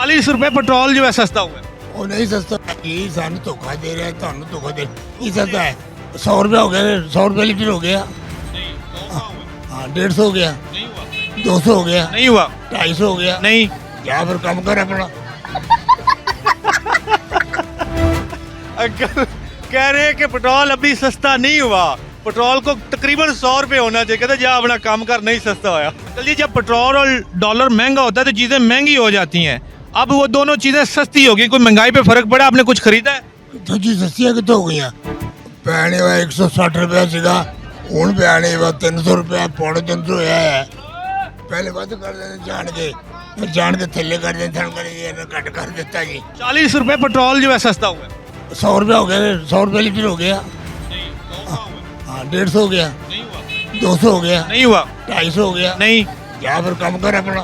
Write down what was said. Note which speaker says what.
Speaker 1: 40 रुपए पेट्रोल जो है सस्ता हुआ है।
Speaker 2: ਉਹ ਨਹੀਂ ਸਸਤਾ ਇਹ ਸਾਨੂੰ ਧੋਖਾ ਦੇ ਰਿਹਾ ਤੁਹਾਨੂੰ ਧੋਖਾ ਦੇ ਕੀ ਸਸਤਾ ਹੈ 100 रुपया हो गया 100 रुपये लीटर हो गया हाँ 150 हो गया
Speaker 1: नहीं हुआ
Speaker 2: 200 हो गया
Speaker 1: नहीं हुआ
Speaker 2: 250 हो गया
Speaker 1: नहीं।
Speaker 2: या फिर कम कर अपना
Speaker 1: अगर कह रहे हैं कि पेट्रोल अभी सस्ता नहीं हुआ, पेट्रोल को तकरीबन 100 रुपये होना चाहिए, कहते जा अपना काम कर, नहीं सस्ता होया। चलिए जब पेट्रोल और डॉलर महंगा होता है तो चीज़ें महंगी हो जाती हैं, अब वो दोनों चीज़ें सस्ती हो गई, कोई महंगाई पे फर्क पड़ा? आपने कुछ खरीदा है?
Speaker 2: तो जी सस्तियाँ कितों हो गई पैने वा 160 रुपया सीगा हूँ पैने वा 300 रुपया 350 होया है पहले वध कर देते जान के थल्ले कर देते घट कर देता जी
Speaker 1: 40 रुपये पेट्रोल जो है सस्ता हुआ है।
Speaker 2: 100 रुपया हो गया 100 रुपये लीटर हो गया हाँ 150 हो गया 200 हो गया
Speaker 1: नहीं हुआ
Speaker 2: 250 हो गया
Speaker 1: नहीं।
Speaker 2: या फिर कम कर अपना